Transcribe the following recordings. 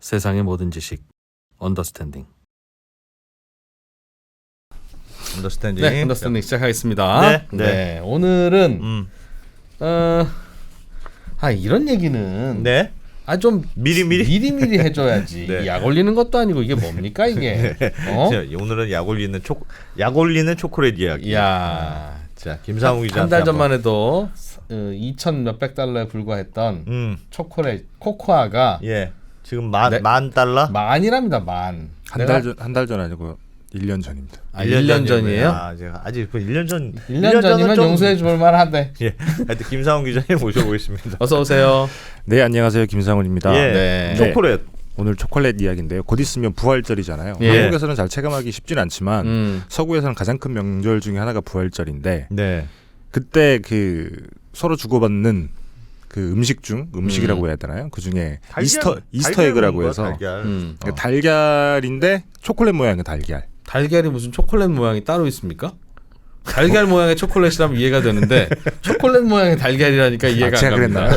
세상의 모든 지식 언더스탠딩. 언더스탠딩. 네, 언더스탠딩 시작하겠습니다. 네. 오늘은 이런 얘기는 네. 좀 미리미리 해줘야지. 네. 약 올리는 것도 아니고 이게 뭡니까 이게? 오늘은 약 올리는 초콜릿 이야기. 야, 자, 김상우 기자. 한 달 전만 해도 2천 몇백 달러에 불과했던 초콜릿 코코아가 지금 만 달러? 만이랍니다. 만. 한 달 전 아니고 1년 전입니다. 1년 전이에요? 제가 아직 1년 전. 1년 전이면 용서해 줄 만한데. 하여튼 김상훈 기자님 모셔보겠습니다. 어서 오세요. 네, 안녕하세요. 김상훈입니다. 네. 초콜릿. 오늘 초콜릿 이야기인데요. 곧 있으면 부활절이잖아요. 예. 한국에서는 잘 체감하기 쉽진 않지만 서구에서는 가장 큰 명절 중에 하나가 부활절인데 네. 그때 그 서로 주고받는 그 음식이라고 해야 되나요? 그 중에 이스터 에그라고 해서 달걀인데 초콜릿 모양의 달걀. 달걀이 무슨 초콜릿 모양이 따로 있습니까? 달걀 모양의 초콜릿이라면 이해가 되는데 초콜릿 모양의 달걀이라니까 이해가 안 갑니다.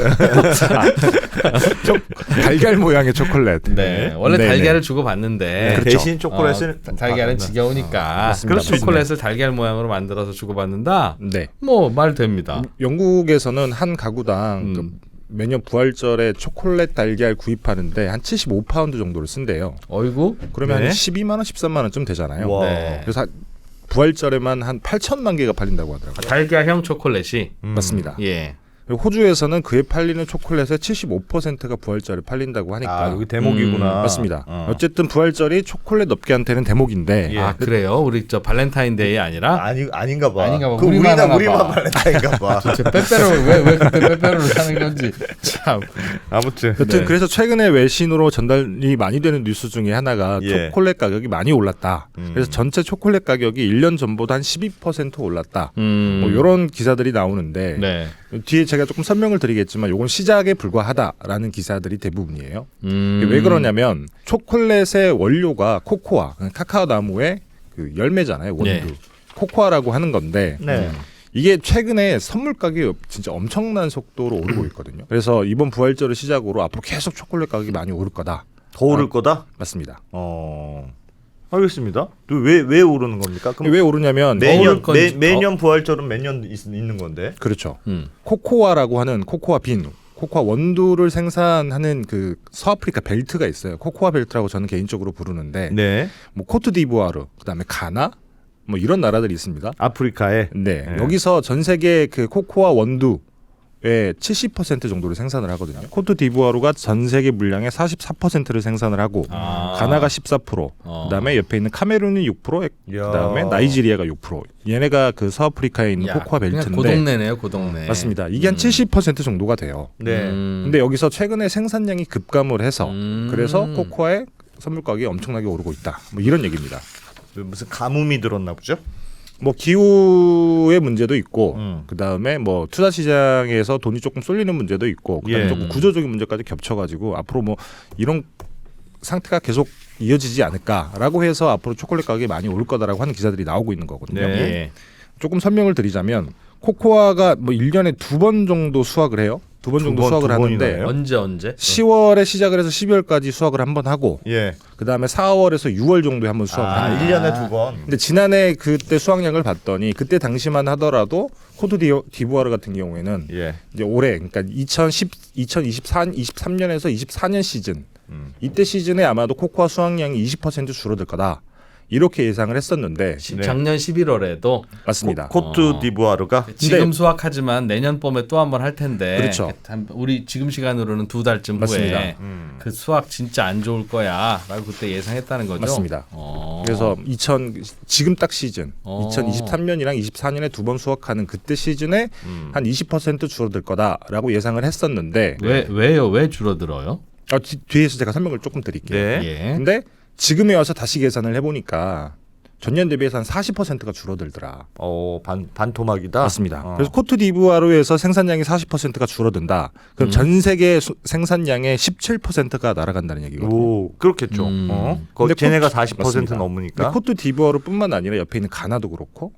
달걀 모양의 초콜릿. 네, 원래 네네. 달걀을 주고 받는데 그렇죠. 대신 초콜릿을 달걀은 지겨우니까 초콜릿을 달걀 모양으로 만들어서 주고 받는다. 네. 뭐 말 됩니다. 영국에서는 한 가구당 매년 부활절에 초콜릿 달걀 구입하는데 한 75파운드 정도를 쓴대요. 어이구. 그러면 네. 한 12만 원, 13만 원쯤 되잖아요. 와. 네. 그래서 부활절에만 한 8천만 개가 팔린다고 하더라고요. 달걀형 초콜릿이. 맞습니다. 예. 그리고 호주에서는 그에 팔리는 초콜릿의 75%가 부활절에 팔린다고 하니까. 여기 대목이구나. 맞습니다. 어쨌든 부활절이 초콜릿 업계한테는 대목인데. 예. 그래요? 우리 저 발렌타인데이 아니라? 아닌가 봐. 아닌가 봐. 그 우리만 발렌타인가 봐. 빼빼로 왜 그때 빼빼로를 사는 건지 참. 아무튼. 여튼 그래서 최근에 외신으로 전달이 많이 되는 뉴스 중에 하나가 초콜릿 가격이 많이 올랐다. 그래서 전체 초콜릿 가격이 1년 전보다 한 12% 올랐다. 뭐 이런 기사들이 나오는데 네. 뒤에 제가 조금 설명을 드리겠지만 이건 시작에 불과하다라는 기사들이 대부분이에요. 왜 그러냐면 초콜릿의 원료가 코코아, 카카오 나무의 그 열매잖아요. 원두. 네. 코코아라고 하는 건데 네. 이게 최근에 선물 가격이 진짜 엄청난 속도로 오르고 있거든요. 그래서 이번 부활절을 시작으로 앞으로 계속 초콜릿 가격이 많이 오를 거다. 더 오를 거다? 맞습니다. 알겠습니다. 왜 오르는 겁니까? 그럼 왜 오르냐면 매년 부활절은 매년 있는 건데. 그렇죠. 코코아라고 하는 코코아 빈, 코코아 원두를 생산하는 그 서아프리카 벨트가 있어요. 코코아 벨트라고 저는 개인적으로 부르는데, 네. 뭐 코트디부아르, 그다음에 가나, 뭐 이런 나라들이 있습니다. 아프리카에. 네, 여기서 전 세계 그 코코아 원두의 70% 정도를 생산을 하거든요. 코트디부아르가 전 세계 물량의 44%를 생산을 하고, 가나가 14%, 그다음에 옆에 있는 카메룬이 6%, 그다음에 나이지리아가 6%. 얘네가 그 서아프리카에 있는 코코아 벨트인데. 그 동네네요, 그 동네. 맞습니다. 이게 한 70% 정도가 돼요. 네. 근데 여기서 최근에 생산량이 급감을 해서 그래서 코코아의 선물 가격이 엄청나게 오르고 있다. 뭐 이런 얘기입니다. 무슨 가뭄이 들었나 보죠? 뭐 기후의 문제도 있고 그다음에 뭐 투자 시장에서 돈이 조금 쏠리는 문제도 있고 그다음에 조금 구조적인 문제까지 겹쳐가지고 앞으로 뭐 이런 상태가 계속 이어지지 않을까라고 해서 앞으로 초콜릿 가격이 많이 오를 거다라고 하는 기사들이 나오고 있는 거거든요. 네. 조금 설명을 드리자면 코코아가 뭐 1년에 2번 정도 수확을 해요. 2번 정도 수확을 하는데 언제 10월에 시작을 해서 12월까지 수확을 한 번 하고 그다음에 4월에서 6월 정도에 한 번 수확을 합니다. 1년에 2번. 근데 지난해 그때 수확량을 봤더니 그때 당시만 하더라도 코트디부아르 같은 경우에는 이제 올해 그러니까 2023년에서 24년 시즌 이때 시즌에 아마도 코코아 수확량이 20% 줄어들 거다. 이렇게 예상을 했었는데 작년 11월에도 맞습니다. 코트디부아르가 지금 수확하지만 내년 봄에 또 한 번 할 텐데 그렇죠. 우리 지금 시간으로는 2달쯤 맞습니다. 후에 그 수확 진짜 안 좋을 거야라고 그때 예상했다는 거죠. 맞습니다. 그래서 지금 딱 시즌 2023년이랑 24년에 2번 수확하는 그때 시즌에 한 20% 줄어들 거다라고 예상을 했었는데 왜요? 왜 줄어들어요? 뒤에서 제가 설명을 조금 드릴게요. 예. 근데 지금에 와서 다시 계산을 해보니까 전년 대비해서 한 40%가 줄어들더라. 반토막이다. 맞습니다. 그래서 코트디부아르에서 생산량이 40%가 줄어든다. 그럼 전 세계 생산량의 17%가 날아간다는 얘기거든요. 오, 그렇겠죠. 근데 걔네가 40% 맞습니다. 넘으니까. 코트디부아르뿐만 아니라 옆에 있는 가나도 그렇고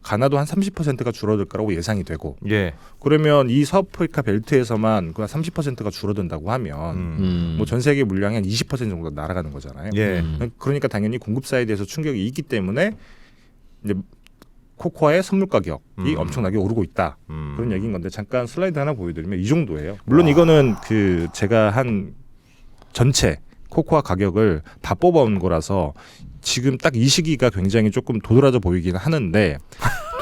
가나도 한 30%가 줄어들 거라고 예상이 되고 예. 그러면 이 서아프리카 벨트에서만 그 30%가 줄어든다고 하면 뭐 전 세계 물량이 한 20% 정도 날아가는 거잖아요. 예. 그러니까 당연히 공급 사이드에서 충격이 있기 때문에 이제 코코아의 선물 가격이 엄청나게 오르고 있다. 그런 얘기인 건데 잠깐 슬라이드 하나 보여드리면 이 정도예요. 물론 이거는 그 제가 한 전체 코코아 가격을 다 뽑아온 거라서 지금 딱 이 시기가 굉장히 조금 도드라져 보이긴 하는데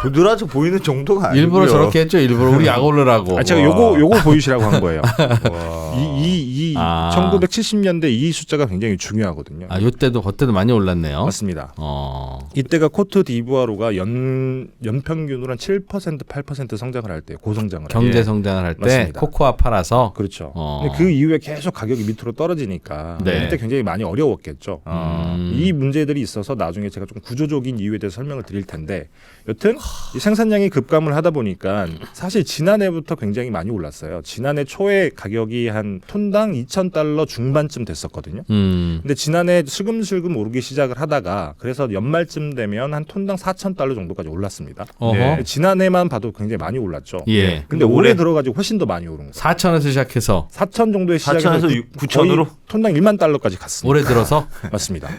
도드라져 보이는 정도가 아니고요. 일부러 저렇게 했죠. 일부러 우리 약 올르라고. 제가 요거 보이시라고 한 거예요. 와. 이 1970년대 이 숫자가 굉장히 중요하거든요. 아, 요때도 그때도 많이 올랐네요. 맞습니다. 어. 이때가 코트 디부아루가 연평균으로 한 7% 8% 성장을 할 때 고성장을 경제 할 때. 성장을 할 때 맞습니다. 코코아 팔아서 그렇죠. 어. 근데 그 이후에 계속 가격이 밑으로 떨어지니까 네. 이때 굉장히 많이 어려웠겠죠. 음. 이 문제들이 있어서 나중에 제가 좀 구조적인 이유에 대해서 설명을 드릴 텐데 여튼 이 생산량이 급감을 하다 보니까 사실 지난해부터 굉장히 많이 올랐어요. 지난해 초에 가격이 한 톤당 $2,000 중반쯤 됐었거든요. 근데 지난해 슬금슬금 오르기 시작을 하다가 그래서 연말쯤 되면 한 톤당 $4,000 정도까지 올랐습니다. 어허. 네. 지난해만 봐도 굉장히 많이 올랐죠. 예. 근데 올해 들어가지고 훨씬 더 많이 오른 거예요. 4,000에서 4천에서 시작해서 정도에 시작해서 4,000에서 9,000으로 톤당 $10,000까지 갔습니다. 올해 들어서 맞습니다.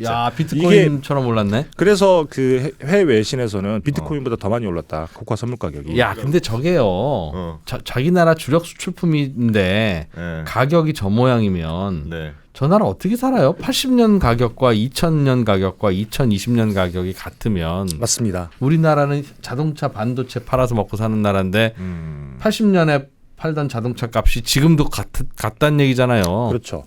야, 비트코인처럼 올랐네. 그래서 그 해외 외신에서는 비트코인보다 더 많이 올랐다. 코코아 선물 가격이. 야, 근데 저게요. 자기 나라 주력 수출품인데 네. 가격이 저 모양이면 네. 저 나라 어떻게 살아요? 80년 가격과 2000년 가격과 2020년 가격이 같으면 맞습니다. 우리나라는 자동차 반도체 팔아서 먹고 사는 나라인데 80년에 팔던 자동차 값이 지금도 같다는 얘기잖아요. 그렇죠.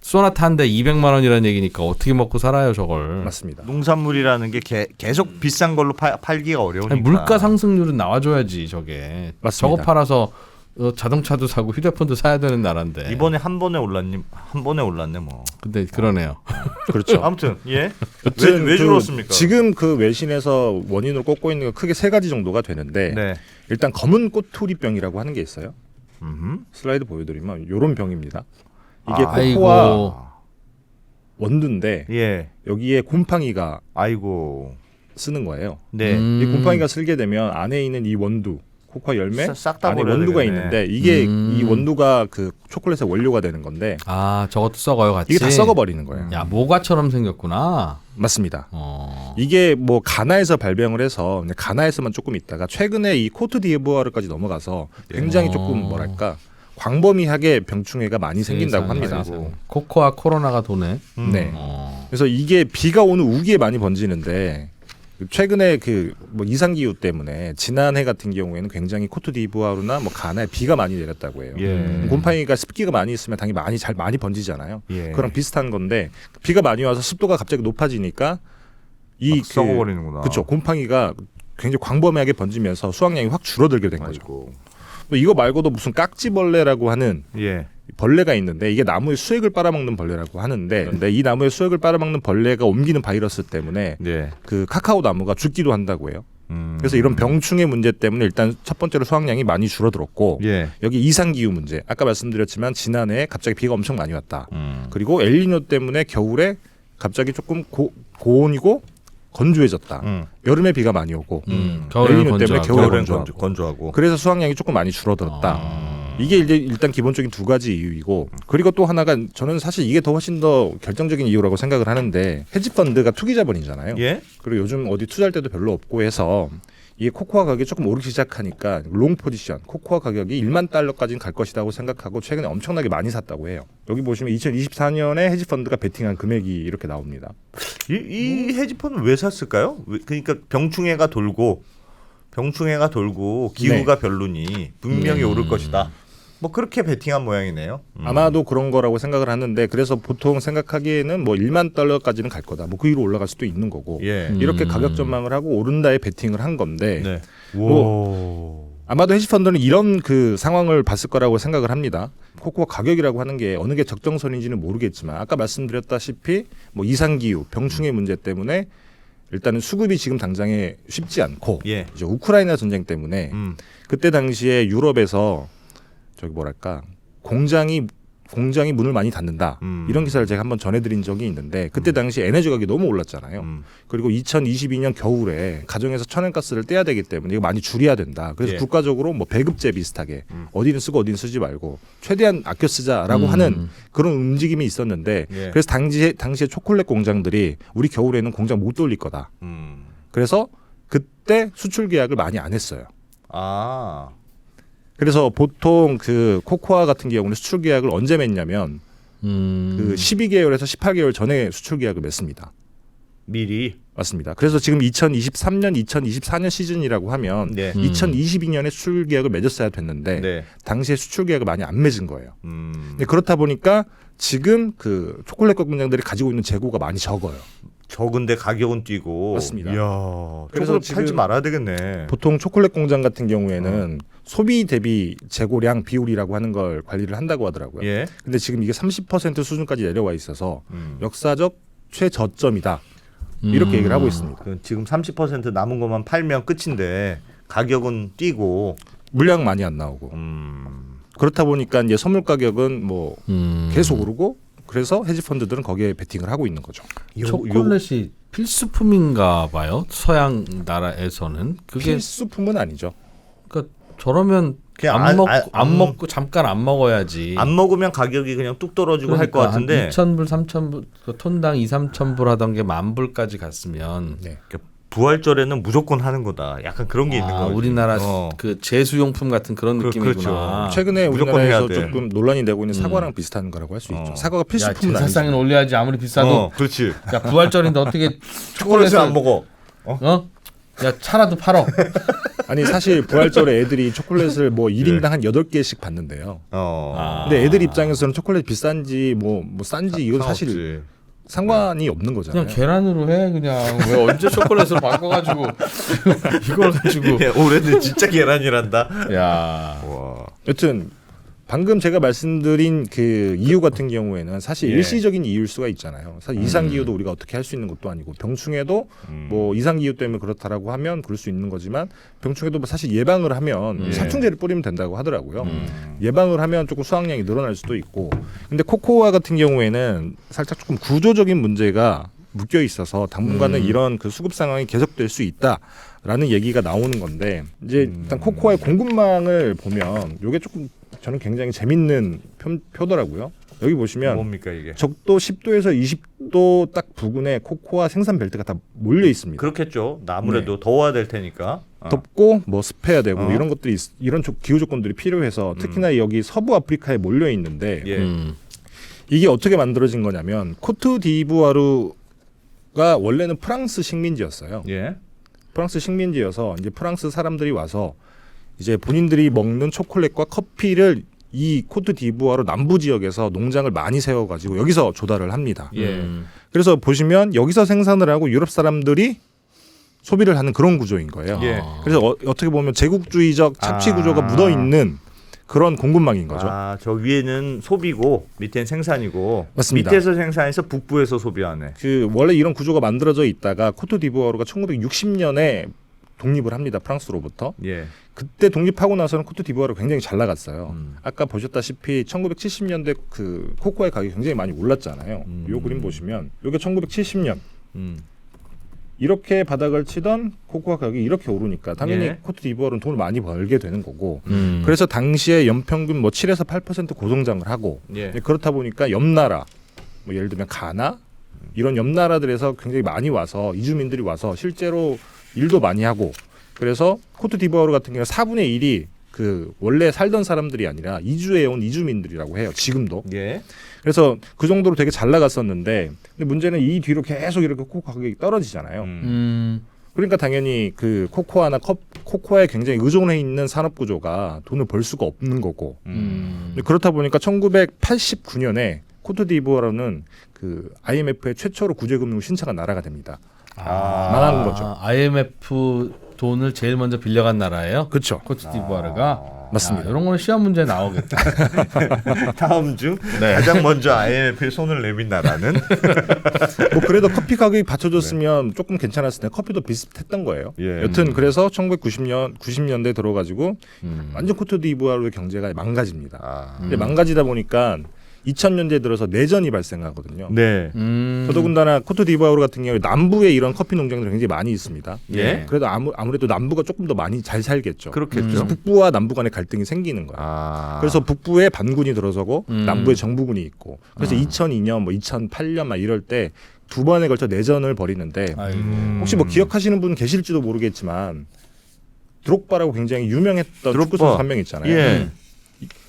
소나타 한 대 200만 원이라는 얘기니까 어떻게 먹고 살아요, 저걸. 맞습니다. 농산물이라는 게 계속 비싼 걸로 팔기가 어려우니까. 아니, 물가 상승률은 나와줘야지 저게. 맞습니다. 저거 팔아서 자동차도 사고 휴대폰도 사야 되는 나라인데. 이번에 한 번에 올랐네 뭐. 근데 그러네요. 그렇죠. 아무튼 예. 여튼 왜 줄었습니까? 지금 그 외신에서 원인으로 꼽고 있는 건 크게 세 가지 정도가 되는데 네. 일단 검은 꼬투리병이라고 하는 게 있어요. 음흠. 슬라이드 보여드리면 이런 병입니다. 이게 아이고. 코코아 원두인데 예. 여기에 곰팡이가 아이고. 쓰는 거예요. 네. 이 곰팡이가 쓸게 되면 안에 있는 이 원두 코코아 열매 싹다 안에 버려야 원두가 되겠네. 있는데 이게 이 원두가 그 초콜릿의 원료가 되는 건데 아, 저것도 썩어요, 같이. 이게 다 썩어버리는 거예요. 야, 모과처럼 생겼구나. 맞습니다. 어. 이게 뭐 가나에서 발병을 해서 근데 가나에서만 조금 있다가 최근에 이 코트 디부아르까지 넘어가서 굉장히 조금 뭐랄까 광범위하게 병충해가 많이 생긴다고 합니다. 세상에. 코코아 코로나가 도네. 네. 어. 그래서 이게 비가 오는 우기에 많이 번지는데 최근에 그 뭐 이상 기후 때문에 지난해 같은 경우에는 굉장히 코트 디부아르나 뭐 가나에 비가 많이 내렸다고 해요. 예. 곰팡이가 습기가 많이 있으면 당연히 많이 번지잖아요. 예. 그랑 비슷한 건데 비가 많이 와서 습도가 갑자기 높아지니까 이 썩어버리는구나. 그렇죠. 곰팡이가 굉장히 광범위하게 번지면서 수확량이 확 줄어들게 된 거죠. 아이고. 또 이거 말고도 무슨 깍지벌레라고 하는 예. 벌레가 있는데 이게 나무의 수액을 빨아먹는 벌레라고 하는데 근데 이 나무의 수액을 빨아먹는 벌레가 옮기는 바이러스 때문에 네. 그 카카오 나무가 죽기도 한다고 해요. 그래서 이런 병충해 문제 때문에 일단 첫 번째로 수확량이 많이 줄어들었고 예. 여기 이상 기후 문제 아까 말씀드렸지만 지난해 갑자기 비가 엄청 많이 왔다. 그리고 엘니뇨 때문에 겨울에 갑자기 조금 고온이고 건조해졌다. 여름에 비가 많이 오고 겨울에는 엘니뇨 때문에 건조하고. 겨울에 겨울엔 건조하고. 건조하고. 그래서 수확량이 조금 많이 줄어들었다. 이게 이제 일단 기본적인 두 가지 이유이고 그리고 또 하나가 저는 사실 이게 더 훨씬 더 결정적인 이유라고 생각을 하는데 헤지펀드가 투기 자본이잖아요. 예. 그리고 요즘 어디 투자할 때도 별로 없고 해서 이게 코코아 가격이 조금 오르기 시작하니까 롱 포지션 코코아 가격이 $10,000까지는 갈 것이라고 생각하고 최근에 엄청나게 많이 샀다고 해요. 여기 보시면 2024년에 헤지펀드가 베팅한 금액이 이렇게 나옵니다. 이 헤지펀드 왜 샀을까요? 그러니까 병충해가 돌고 기후가 별로니 분명히 오를 것이다. 뭐 그렇게 베팅한 모양이네요. 아마도 그런 거라고 생각을 하는데 그래서 보통 생각하기에는 뭐 $10,000까지는 갈 거다. 뭐 그 위로 올라갈 수도 있는 거고 예. 이렇게 가격 전망을 하고 오른다에 베팅을 한 건데 네. 뭐 아마도 헤지펀드는 이런 그 상황을 봤을 거라고 생각을 합니다. 코코아 가격이라고 하는 게 어느 게 적정선인지는 모르겠지만 아까 말씀드렸다시피 뭐 이상 기후, 병충해 문제 때문에 일단은 수급이 지금 당장에 쉽지 않고 예. 이제 우크라이나 전쟁 때문에 그때 당시에 유럽에서 저기 뭐랄까 공장이 공장이 문을 많이 닫는다. 이런 기사를 제가 한번 전해드린 적이 있는데 그때 당시 에너지 가격이 너무 올랐잖아요. 그리고 2022년 겨울에 가정에서 천연가스를 떼야 되기 때문에 이거 많이 줄여야 된다. 그래서 예. 국가적으로 뭐 배급제 비슷하게 어디는 쓰고 어디는 쓰지 말고 최대한 아껴 쓰자라고 하는 그런 움직임이 있었는데 예. 그래서 당시에 초콜릿 공장들이 우리 겨울에는 공장 못 돌릴 거다. 그래서 그때 수출 계약을 많이 안 했어요. 아. 그래서 보통 그 코코아 같은 경우는 수출 계약을 언제 맺냐면 그 12개월에서 18개월 전에 수출 계약을 맺습니다. 미리. 맞습니다. 그래서 지금 2023년, 2024년 시즌이라고 하면 네. 2022년에 수출 계약을 맺었어야 됐는데 네. 당시에 수출 계약을 많이 안 맺은 거예요. 근데 그렇다 보니까 지금 그 초콜릿 공장들이 가지고 있는 재고가 많이 적어요. 적은데 가격은 뛰고. 맞습니다. 이야. 그래서 그래서 지금 팔지 말아야 되겠네. 보통 초콜릿 공장 같은 경우에는 소비 대비 재고량 비율이라고 하는 걸 관리를 한다고 하더라고요. 예. 근데 지금 이게 30% 수준까지 내려와 있어서 역사적 최저점이다. 이렇게 얘기를 하고 있습니다. 그 지금 30% 남은 것만 팔면 끝인데 가격은 뛰고. 물량 많이 안 나오고 그렇다 보니까 이제 선물 가격은 뭐 계속 오르고 그래서 헤지 펀드들은 거기에 베팅을 하고 있는 거죠. 초콜릿이 필수품인가 봐요. 서양 나라에서는 그게 필수품은 아니죠. 그러니까 저러면 그냥 안 먹고 잠깐 안 먹어야지. 안 먹으면 가격이 그냥 뚝 떨어지고 할 것 그러니까 같은데. 2,000불, 3,000불, 그 톤당 2, 3,000불 하던 게 10,000불까지 갔으면 네. 부활절에는 무조건 하는 거다. 약간 그런 게 있는 거죠. 우리나라 그 제수용품 같은 그런 느낌이구나. 그렇죠. 최근에 무조건 우리나라에서 해야 돼. 조금 논란이 되고 있는 사과랑 비슷한 거라고 할 수 있죠. 사과가 야, 필수품은 아니죠. 제사상에는 올려야지 아무리 비싸도. 그렇지. 야, 부활절인데 어떻게 초콜릿을 안 먹어. 어? 야, 차라도 팔어. 아니 사실 부활절에 애들이 초콜릿을 뭐 1인당 한 8개씩 받는데요. 근데 애들 입장에서는 초콜릿 비싼지 뭐 싼지 이건 사실 상관없지. 상관이 없는 거잖아요. 그냥 계란으로 해 그냥. 왜 언제 초콜릿으로 바꿔가지고 이걸 가지고. 야, 올해는 진짜 계란이란다. 야. 와. 여튼 방금 제가 말씀드린 그 이유 같은 경우에는 사실 예. 일시적인 이유일 수가 있잖아요. 사실 이상 기후도 우리가 어떻게 할 수 있는 것도 아니고 병충해도 뭐 이상 기후 때문에 그렇다라고 하면 그럴 수 있는 거지만 병충해도 뭐 사실 예방을 하면殺虫제를 뿌리면 된다고 하더라고요. 예방을 하면 조금 수확량이 늘어날 수도 있고. 근데 코코아 같은 경우에는 살짝 조금 구조적인 문제가 묶여 있어서 당분간은 이런 그 수급 상황이 계속될 수 있다라는 얘기가 나오는 건데 이제 일단 코코아의 공급망을 보면 이게 조금 저는 굉장히 재밌는 표더라고요. 여기 보시면 뭡니까 이게? 적도 10도에서 20도 딱 부근에 코코아 생산 벨트가 다 몰려 있습니다. 그렇겠죠. 아무래도 더워야 될 테니까. 덥고 뭐 습해야 되고 이런 것들이 이런 기후 조건들이 필요해서 특히나 여기 서부 아프리카에 몰려 있는데 예. 이게 어떻게 만들어진 거냐면 코트디부아르가 원래는 프랑스 식민지였어요. 예. 프랑스 식민지여서 이제 프랑스 사람들이 와서 이제 본인들이 먹는 초콜릿과 커피를 이 코트디부아르 남부 지역에서 농장을 많이 세워가지고 여기서 조달을 합니다. 예. 그래서 보시면 여기서 생산을 하고 유럽 사람들이 소비를 하는 그런 구조인 거예요. 예. 그래서 어떻게 보면 제국주의적 착취 구조가 묻어 있는 그런 공급망인 거죠. 저 위에는 소비고 밑에는 생산이고. 맞습니다. 밑에서 생산해서 북부에서 소비하네. 그 원래 이런 구조가 만들어져 있다가 코트디부아르가 1960년에 독립을 합니다. 프랑스로부터. 예. 그때 독립하고 나서는 코트디부아르가 굉장히 잘 나갔어요. 아까 보셨다시피 1970년대 그 코코아의 가격이 굉장히 많이 올랐잖아요. 이 그림 보시면 이게 1970년 이렇게 바닥을 치던 코코아 가격이 이렇게 오르니까 당연히 예. 코트디부아르는 돈을 많이 벌게 되는 거고 그래서 당시에 연평균 뭐 7에서 8% 고성장을 하고 예. 그렇다 보니까 옆 나라 뭐 예를 들면 가나 이런 옆 나라들에서 굉장히 많이 와서 이주민들이 와서 실제로 일도 많이 하고 그래서 코트디부아르 같은 경우는 4분의 1이 그 원래 살던 사람들이 아니라 이주해온 이주민들이라고 해요. 지금도. 예. 그래서 그 정도로 되게 잘 나갔었는데 근데 문제는 이 뒤로 계속 이렇게 코코아 가격이 떨어지잖아요. 그러니까 당연히 그 코코아나 코코아에 굉장히 의존해 있는 산업 구조가 돈을 벌 수가 없는 거고 근데 그렇다 보니까 1989년에 코트디부아르는 그 IMF의 최초로 구제금융 신청한 나라가 됩니다. 망하는 거죠. IMF 돈을 제일 먼저 빌려간 나라예요. 그렇죠. 코트디부아르가. 맞습니다. 이런 거는 시험 문제 나오겠다. 다음 중 가장 먼저 IMF에 손을 내민 나라는 뭐 그래도 커피 가격이 받쳐줬으면 조금 괜찮았을 텐데 커피도 비슷했던 거예요. 예. 여튼 그래서 90년대 들어가지고 완전 코트디부아르의 경제가 망가집니다. 근데 망가지다 보니까 2000년대 들어서 내전이 발생하거든요. 네. 더더군다나 코트디부아르 같은 경우에 남부에 이런 커피 농장들이 굉장히 많이 있습니다. 예. 그래도 아무래도 남부가 조금 더 많이 잘 살겠죠. 그렇겠죠. 그래서 북부와 남부 간의 갈등이 생기는 거예요. 아. 그래서 북부에 반군이 들어서고 남부에 정부군이 있고 그래서 2002년 뭐 2008년 막 이럴 때 두 번에 걸쳐 내전을 벌이는데 아이고. 혹시 뭐 기억하시는 분 계실지도 모르겠지만 드록바라고 굉장히 유명했던 드록바. 축구 선수 한 명 있잖아요. 예.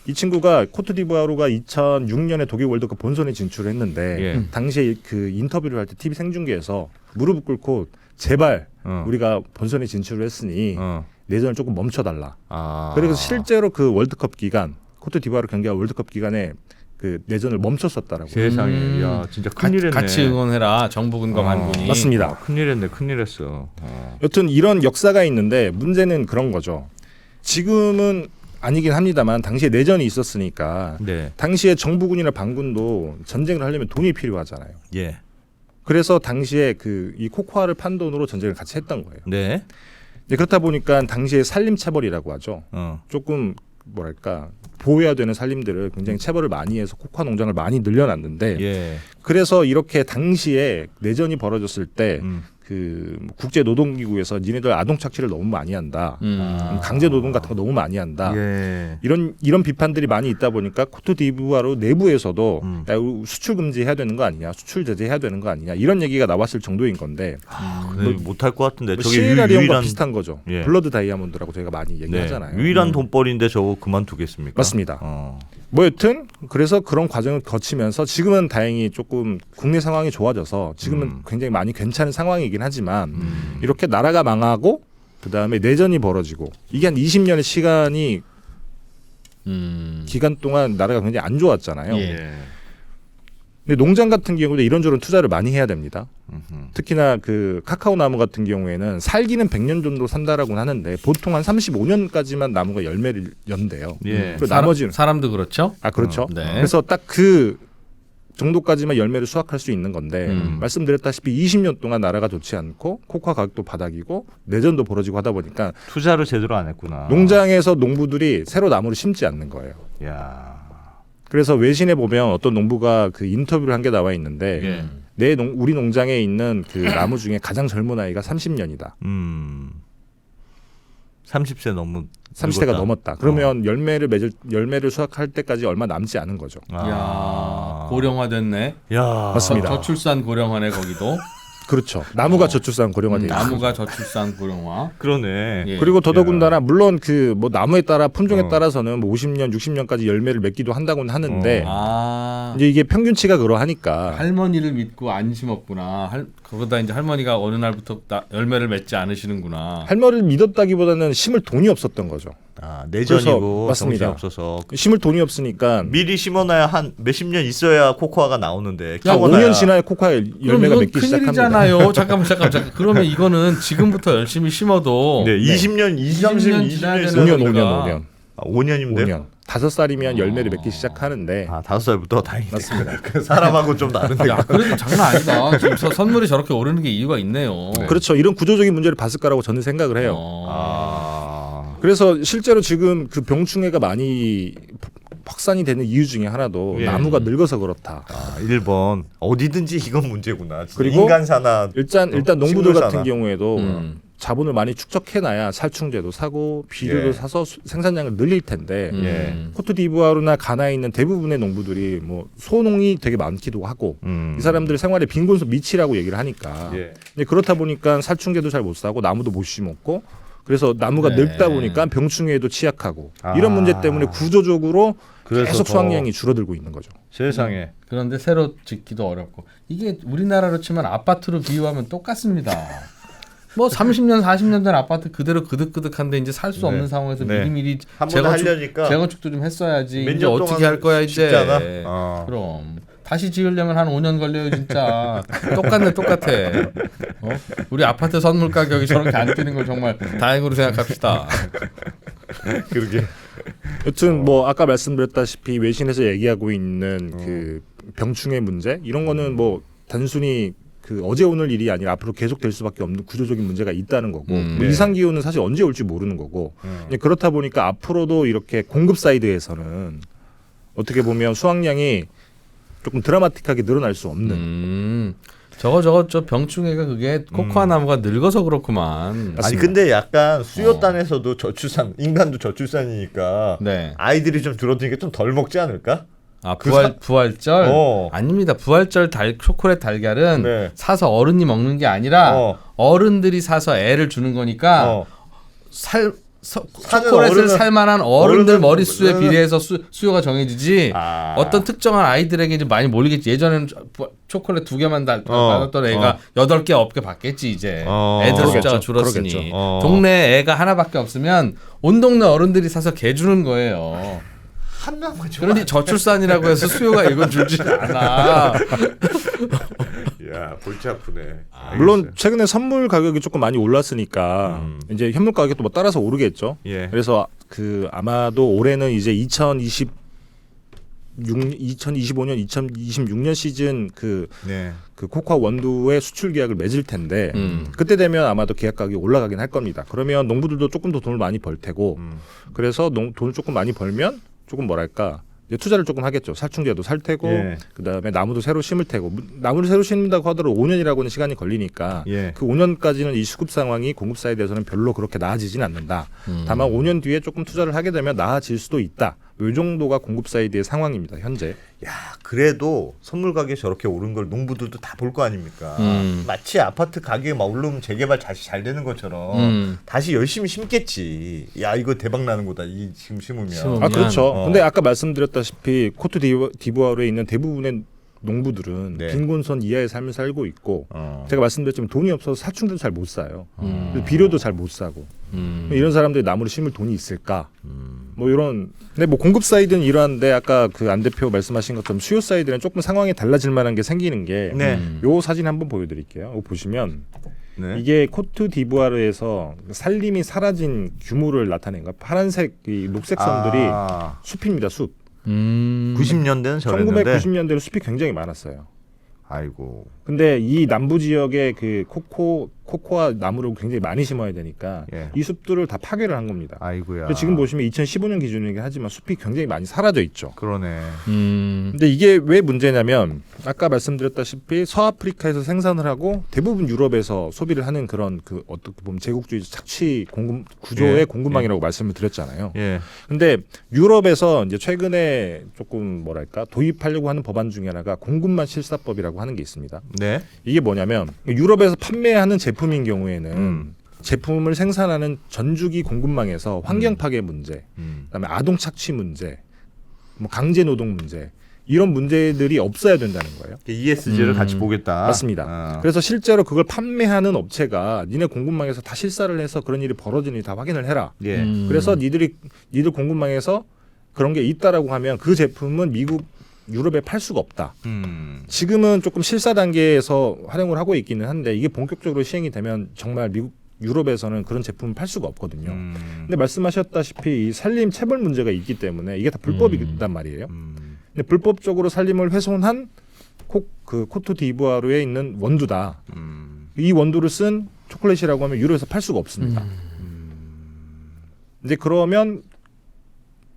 이 친구가 코트디부아르가 2006년에 독일 월드컵 본선에 진출을 했는데 예. 당시에 그 인터뷰를 할 때 TV 생중계에서 무릎을 꿇고 제발 우리가 본선에 진출을 했으니 내전을 조금 멈춰달라. 아. 그래서 실제로 그 월드컵 기간 코트디부아르 경기와 월드컵 기간에 그 내전을 멈췄었다라고. 세상에. 야, 진짜 큰일했네. 같이 응원해라. 정부군과 반군이. 맞습니다. 큰일했네. 큰일했어. 여튼 이런 역사가 있는데 문제는 그런 거죠. 지금은 아니긴 합니다만 당시에 내전이 있었으니까 네. 당시에 정부군이나 반군도 전쟁을 하려면 돈이 필요하잖아요. 예. 그래서 당시에 그 이 코코아를 판 돈으로 전쟁을 같이 했던 거예요. 네. 그렇다 보니까 당시에 산림체벌이라고 하죠. 조금 뭐랄까 보호해야 되는 산림들을 굉장히 체벌을 많이 해서 코코아 농장을 많이 늘려놨는데 예. 그래서 이렇게 당시에 내전이 벌어졌을 때 그 국제 노동기구에서 니네들 아동 착취를 너무 많이 한다. 강제 노동 같은 거 너무 많이 한다. 예. 이런 비판들이 많이 있다 보니까 코트디부아르 내부에서도 야, 수출 금지해야 되는 거 아니냐, 수출 제재해야 되는 거 아니냐 이런 얘기가 나왔을 정도인 건데 근데 못할 것 같은데 저게 시에라리온과 유일한 비슷한 거죠. 예. 블러드 다이아몬드라고 저희가 많이 얘기하잖아요. 유일한 돈벌이인데 저거 그만두겠습니까? 맞습니다. 뭐 여튼 그래서 그런 과정을 거치면서 지금은 다행히 조금 국내 상황이 좋아져서 지금은 굉장히 많이 괜찮은 상황이긴 하지만 이렇게 나라가 망하고 그다음에 내전이 벌어지고 이게 한 20년의 시간이 기간 동안 나라가 굉장히 안 좋았잖아요. 예. 근데 농장 같은 경우도 이런저런 투자를 많이 해야 됩니다. 특히나 그 카카오 나무 같은 경우에는 살기는 100년 정도 산다라고는 하는데 보통 한 35년까지만 나무가 열매를 연대요. 예. 그리고 나머지는 사람도 그렇죠. 그렇죠. 네. 그래서 딱 그 정도까지만 열매를 수확할 수 있는 건데 말씀드렸다시피 20년 동안 나라가 좋지 않고 코코아 가격도 바닥이고 내전도 벌어지고 하다 보니까 투자를 제대로 안 했구나. 농장에서 농부들이 새로 나무를 심지 않는 거예요. 야. 그래서 외신에 보면 어떤 농부가 그 인터뷰를 한 게 나와 있는데 우리 농장에 있는 그 나무 중에 가장 젊은 아이가 30년이다. 30세 너무 30세가 늙었다. 넘었다. 그러면 열매를 수확할 때까지 얼마 남지 않은 거죠. 야 고령화됐네. 야. 맞습니다. 저출산 고령화네 거기도. 그렇죠. 나무가 저출산 고령화 되어 나무가 저출산 고령화. 그러네. 예. 그리고 더더군다나 물론 그 뭐 나무에 따라 품종에 따라서는 뭐 50년, 60년까지 열매를 맺기도 한다고는 하는데 이제 이게 평균치가 그러하니까 할머니를 믿고 안 심었구나. 그거다 이제 할머니가 어느 날부터 열매를 맺지 않으시는구나. 할머니를 믿었다기보다는 심을 돈이 없었던 거죠. 내전이고 맞습니다. 없어서 심을 돈이 없으니까 미리 심어놔야 한 몇십 년 있어야 코코아가 나오는데. 야, 5년 지나야 코코아 열매가 맺기 시작합니다. 큰일이잖아요. 잠깐만. 그러면 이거는 지금부터 열심히 심어도 네, 20년 지나야 되는 5년. 5년이면 돼요? 5년. 5살이면 열매를 맺기 시작하는데 5살부터 다행이네. 맞습니다. 그 사람하고 좀 다른데. 야, 그래도 장난 아니다. 지금 선물이 저렇게 오르는 게 이유가 있네요. 그렇죠. 이런 구조적인 문제를 봤을 거라고 저는 생각을 해요. 그래서 실제로 지금 그 병충해가 많이 확산이 되는 이유 중에 하나도 나무가 늙어서 그렇다. 1번 어디든지 이건 문제구나. 그리고 인간사나 일단 농부들 식물사나. 같은 경우에도 자본을 많이 축적해놔야 살충제도 사고 비료도 사서 생산량을 늘릴 텐데 코트디부아르나 가나에 있는 대부분의 농부들이 뭐 소농이 되게 많기도 하고 이 사람들의 생활에 빈곤수 미치라고 얘기를 하니까 그렇다 보니까 살충제도 잘 못 사고 나무도 못 심었고 그래서 나무가 늙다 보니까 병충해에도 취약하고 이런 문제 때문에 구조적으로 계속 수확량이 줄어들고 있는 거죠. 세상에. 그런데 새로 짓기도 어렵고 이게 우리나라로 치면 아파트로 비유하면 똑같습니다. 뭐 30년 40년 된 아파트 그대로 그득그득한데 이제 살 수 없는 상황에서 미리미리 재건축도 좀 했어야지. 이제 어떻게 할 거야 이제. 그럼 다시 지으려면 한 5년 걸려요 진짜. 똑같아. 우리 아파트 선물 가격이 저렇게 안 뛰는 걸 정말 다행으로 생각합시다. 그러게. 여튼 뭐 아까 말씀드렸다시피 외신에서 얘기하고 있는 그 병충해 문제 이런 거는 뭐 단순히 그 어제 오늘 일이 아니라 앞으로 계속 될 수밖에 없는 구조적인 문제가 있다는 거고 뭐 이상 기후는 사실 언제 올지 모르는 거고 그렇다 보니까 앞으로도 이렇게 공급 사이드에서는 어떻게 보면 수확량이 조금 드라마틱하게 늘어날 수 없는. 저 병충해가 그게 코코아 나무가 늙어서 그렇구만. 아니 근데 약간 수요단에서도 저출산 인간도 저출산이니까 네. 아이들이 좀 줄어드니까 좀 덜 먹지 않을까? 아 부활절? 아닙니다. 부활절 초콜릿 달걀은 네. 사서 어른이 먹는 게 아니라 어른들이 사서 애를 주는 거니까 초콜릿을 살 만한 어른들 머릿수에 비례해서 수요가 정해지지 어떤 특정한 아이들에게 이제 많이 몰리겠지. 예전에는 초콜릿 2개만 받았던 애가 8개, 9개 받겠지 이제. 애들 숫자가 줄었으니. 동네에 애가 하나밖에 없으면 온 동네 어른들이 사서 개 주는 거예요. 그러니 저출산이라고 해서 수요가 이건 줄지 않아. 야, 골치 아프네. 물론 최근에 선물 가격이 조금 많이 올랐으니까 이제 현물 가격도 뭐 따라서 오르겠죠. 예. 그래서 그 아마도 올해는 이제 2025년, 2026년 시즌 그 코코아 원두의 수출 계약을 맺을 텐데 그때 되면 아마도 계약 가격이 올라가긴 할 겁니다. 그러면 농부들도 조금 더 돈을 많이 벌 테고 그래서 돈을 조금 많이 벌면 조금 뭐랄까 이제 투자를 조금 하겠죠. 살충제도 살 테고 그다음에 나무도 새로 심을 테고 나무를 새로 심는다고 하더라도 5년이라고는 시간이 걸리니까 그 5년까지는 이 수급 상황이 공급 사이드에서는 별로 그렇게 나아지진 않는다. 다만 5년 뒤에 조금 투자를 하게 되면 나아질 수도 있다. 이 정도가 공급 사이드의 상황입니다. 현재. 야, 그래도 선물 가격이 저렇게 오른 걸 농부들도 다 볼 거 아닙니까? 마치 아파트 가격이 막 오르면 재개발 다시 잘 되는 것처럼 다시 열심히 심겠지. 야, 이거 대박 나는 거다. 이 지금 심으면. 아, 그렇죠. 근데 아까 말씀드렸다시피 코트 디부아르에 있는 대부분의 농부들은 빈곤선 이하의 삶을 살고 있고 제가 말씀드렸지만 돈이 없어서 사충제도 잘 못 사요. 비료도 잘 못 사고 이런 사람들이 나무를 심을 돈이 있을까? 뭐 이런. 근데 뭐 공급 사이드는 이러한데 아까 그 안 대표 말씀하신 것처럼 수요 사이드는 조금 상황이 달라질 만한 게 생기는 게 요 사진 한번 보여드릴게요. 이거 보시면 이게 코트 디부아르에서 산림이 사라진 규모를 나타낸 거예요. 파란색 이 녹색 선들이 숲입니다. 숲. 90년대는 저랬는데 1990년대로 숲이 굉장히 많았어요. 아이고. 근데 이 남부 지역에 그 코코아 나무를 굉장히 많이 심어야 되니까 이 숲들을 다 파괴를 한 겁니다. 아이고야. 근데 지금 보시면 2015년 기준이긴 하지만 숲이 굉장히 많이 사라져 있죠. 그러네. 근데 이게 왜 문제냐면 아까 말씀드렸다시피 서아프리카에서 생산을 하고 대부분 유럽에서 소비를 하는 그런 그 어떻게 보면 제국주의 착취 구조의 공급망이라고 말씀을 드렸잖아요. 근데 유럽에서 이제 최근에 조금 뭐랄까 도입하려고 하는 법안 중에 하나가 공급망 실사법이라고 하는 게 있습니다. 이게 뭐냐면 유럽에서 판매하는 제품인 경우에는 제품을 생산하는 전주기 공급망에서 환경 파괴 문제, 그다음에 아동 착취 문제, 뭐 강제 노동 문제 이런 문제들이 없어야 된다는 거예요. ESG를 같이 보겠다. 맞습니다. 그래서 실제로 그걸 판매하는 업체가 니네 공급망에서 다 실사를 해서 그런 일이 벌어지는지 다 확인을 해라. 그래서 니들 공급망에서 그런 게 있다라고 하면 그 제품은 유럽에 팔 수가 없다. 지금은 조금 실사 단계에서 활용을 하고 있기는 한데 이게 본격적으로 시행이 되면 정말 유럽에서는 그런 제품을 팔 수가 없거든요. 근데 말씀하셨다시피 이 산림 체벌 문제가 있기 때문에 이게 다 불법이단 말이에요. 근데 불법적으로 산림을 훼손한 코트 디부아르에 있는 원두다. 이 원두를 쓴 초콜릿이라고 하면 유럽에서 팔 수가 없습니다. 이제 그러면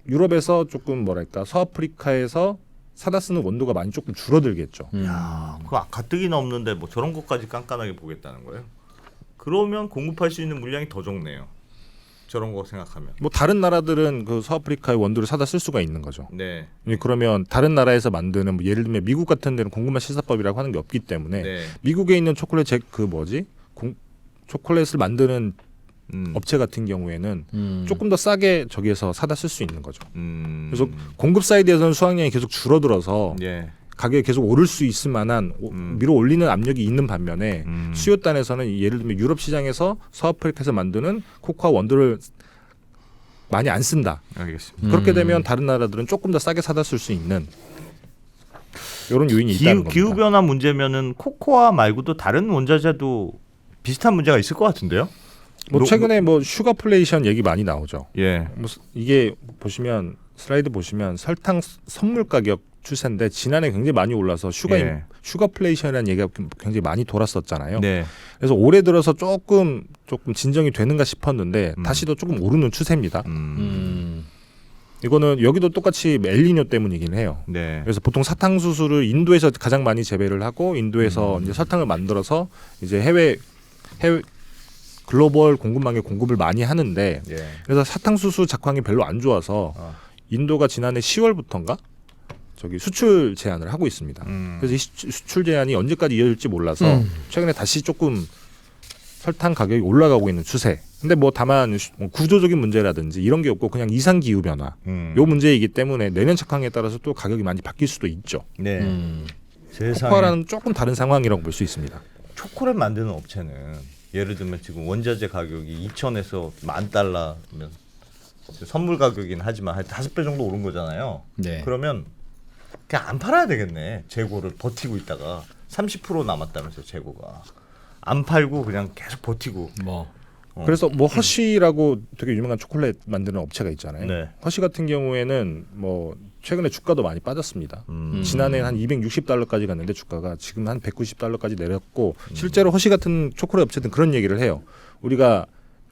유럽에서 조금 뭐랄까 서아프리카에서 사다 쓰는 원두가 많이 조금 줄어들겠죠. 야, 그거 가뜩이나 없는데 뭐 저런 것까지 깐깐하게 보겠다는 거예요? 그러면 공급할 수 있는 물량이 더 적네요. 저런 거 생각하면. 뭐 다른 나라들은 그 서아프리카의 원두를 사다 쓸 수가 있는 거죠. 그러면 다른 나라에서 만드는 뭐 예를 들면 미국 같은 데는 공급망 실사법이라고 하는 게 없기 때문에 미국에 있는 초콜릿 초콜릿을 만드는 업체 같은 경우에는 조금 더 싸게 저기에서 사다 쓸 수 있는 거죠. 그래서 공급 사이드에서는 수확량이 계속 줄어들어서 가격이 계속 오를 수 있을 만한 밀어 올리는 압력이 있는 반면에 수요단에서는 예를 들면 유럽 시장에서 서아프리카에서 만드는 코코아 원두를 많이 안 쓴다. 알겠습니다. 그렇게 되면 다른 나라들은 조금 더 싸게 사다 쓸 수 있는 이런 요인이 있다는 겁니다. 기후 변화 문제면은 코코아 말고도 다른 원자재도 비슷한 문제가 있을 것 같은데요? 뭐 최근에 뭐 슈가플레이션 얘기 많이 나오죠. 뭐 이게 보시면 슬라이드 보시면 설탕 선물 가격 추세인데 지난해 굉장히 많이 올라서 슈가플레이션이라는 얘기가 굉장히 많이 돌았었잖아요. 그래서 올해 들어서 조금 진정이 되는가 싶었는데 다시 또 조금 오르는 추세입니다. 이거는 여기도 똑같이 엘니뇨 때문이긴 해요. 네. 그래서 보통 사탕수수를 인도에서 가장 많이 재배를 하고 인도에서 이제 설탕을 만들어서 이제 해외 글로벌 공급망에 공급을 많이 하는데 예. 그래서 사탕수수 작황이 별로 안 좋아서 인도가 지난해 10월부터인가 저기 수출 제한을 하고 있습니다. 그래서 이 수출 제한이 언제까지 이어질지 몰라서 최근에 다시 조금 설탕 가격이 올라가고 있는 추세. 근데 뭐 다만 구조적인 문제라든지 이런 게 없고 그냥 이상 기후 변화 요 문제이기 때문에 내년 착황에 따라서 또 가격이 많이 바뀔 수도 있죠. 네. 세상에 코코아라는 조금 다른 상황이라고 볼 수 있습니다. 초콜릿 만드는 업체는 예를 들면 지금 원자재 가격이 2천에서 $10,000면 선물 가격이긴 하지만 한 5배 정도 오른 거잖아요. 네. 그러면 그냥 안 팔아야 되겠네. 재고를 버티고 있다가 30% 남았다면서 재고가 안 팔고 그냥 계속 버티고. 뭐 그래서 뭐 허쉬라고 되게 유명한 초콜릿 만드는 업체가 있잖아요. 네. 허쉬 같은 경우에는 뭐 최근에 주가도 많이 빠졌습니다. 지난해 한 $260까지 갔는데 주가가 지금 한 $190까지 내렸고 실제로 허쉬 같은 초콜릿 업체들은 그런 얘기를 해요. 우리가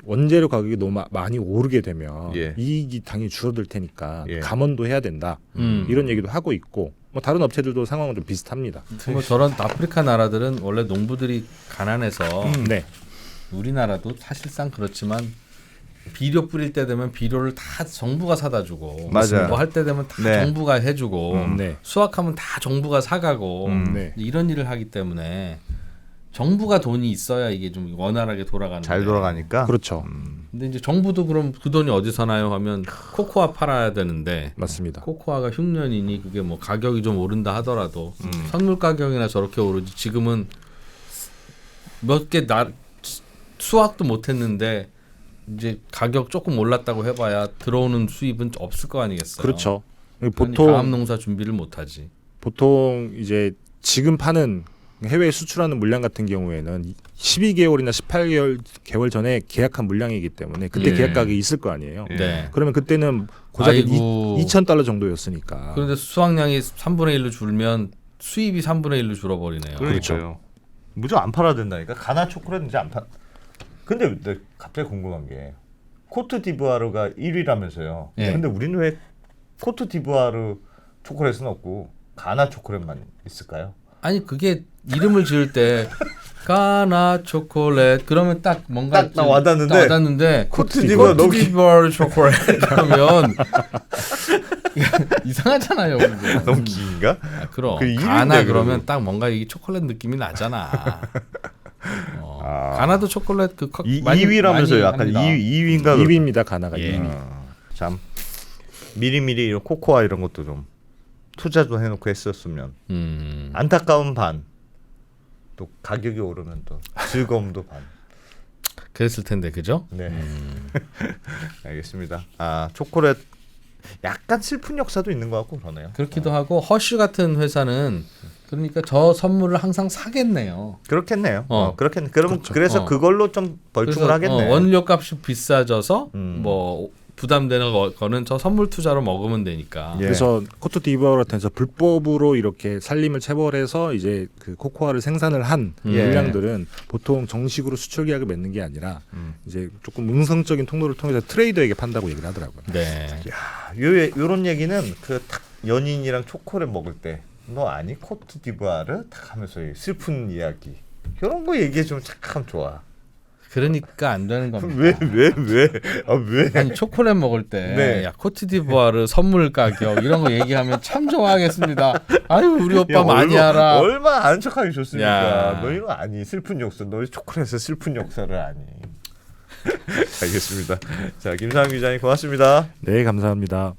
원재료 가격이 너무 많이 오르게 되면 예. 이익이 당연히 줄어들 테니까 예. 감원도 해야 된다. 이런 얘기도 하고 있고 뭐 다른 업체들도 상황은 좀 비슷합니다. 뭐 저런 아프리카 나라들은 원래 농부들이 가난해서 네. 우리나라도 사실상 그렇지만 비료 뿌릴 때 되면 비료를 다 정부가 사다 주고 맞아요. 뭐 할 때 되면 다 네. 정부가 해주고 네. 수확하면 다 정부가 사가고 네. 이런 일을 하기 때문에 정부가 돈이 있어야 이게 좀 원활하게 돌아가는데 잘 돌아가니까. 그렇죠. 근데 이제 정부도 그럼 그 돈이 어디서 나요 하면 코코아 팔아야 되는데 맞습니다. 코코아가 흉년이니 그게 뭐 가격이 좀 오른다 하더라도 선물 가격이나 저렇게 오르지 지금은 몇 개 수확도 못했는데 이제 가격 조금 올랐다고 해봐야 들어오는 수입은 없을 거 아니겠어요. 그렇죠. 보통 보통 다음 농사 준비를 못하지. 보통 이제 지금 파는 해외 수출하는 물량 같은 경우에는 12개월이나 18개월 전에 계약한 물량이기 때문에 그때 예. 계약 가격이 있을 거 아니에요. 네. 그러면 그때는 고작이 아이고. $2,000 정도였으니까. 그런데 수확량이 3분의 1로 줄면 수입이 3분의 1로 줄어버리네요. 그러니까요. 무조건 안 팔아야 된다니까. 가나 초콜릿 이제 안 팔. 근데 내가 갑자기 궁금한 게 코트디부아르가 1위라면서요. 예. 근데 우리는 왜 코트디부아르 초콜릿은 없고 가나 초콜릿만 있을까요? 아니 그게 이름을 지을 때 가나 초콜릿 그러면 딱 뭔가 딱 와닿는데 코트디부아르 초콜릿 그러면 이상하잖아요. 너무 긴가? 아, 그럼 그 이름인데 가나 그래도. 그러면 딱 뭔가 이 초콜릿 느낌이 나잖아. 가나도 초콜릿 그 2위라면서요. 약간 2위인가? 2위입니다. 가나가. 예. 2위. 참 미리미리 이런 코코아 이런 것도 좀 투자도 해놓고 했었으면 안타까운 반. 또 가격이 오르면 또 즐거움도 반. 그랬을 텐데 그죠? 네. 알겠습니다. 아 초콜릿 약간 슬픈 역사도 있는 것 같고 그러네요. 그렇기도 하고 허쉬 같은 회사는 그러니까 저 선물을 항상 사겠네요. 그렇겠네요. 어. 그렇겠네. 그러면 그렇죠. 그래서 그걸로 좀 벌충을 그래서, 하겠네. 원료 값이 비싸져서 음. 부담되는 거는 저 선물 투자로 먹으면 되니까. 예. 그래서 코트디부아르 같은 데서 불법으로 이렇게 산림을 체벌해서 이제 그 코코아를 생산을 한 예. 물량들은 보통 정식으로 수출 계약을 맺는 게 아니라 이제 조금 음성적인 통로를 통해서 트레이더에게 판다고 얘기를 하더라고요. 네. 요런 얘기는 그 딱 연인이랑 초콜릿 먹을 때 너 아니 코트디부아르 딱 하면서 슬픈 이야기 이런 거 얘기해 주면 참 좋아. 그러니까 안 되는 겁니다. 왜? 아니 초콜릿 먹을 때 네. 야, 코트디부아르 선물 가격 이런 거 얘기하면 참 좋아하겠습니다. 아유 우리 오빠 많이 알아. 얼마 아는 척하기 좋습니까? 야. 너 이거 아니 슬픈 역사. 너 초콜릿의 슬픈 역사를 아니. 알겠습니다. 자 김상훈 기자님 고맙습니다. 네, 감사합니다.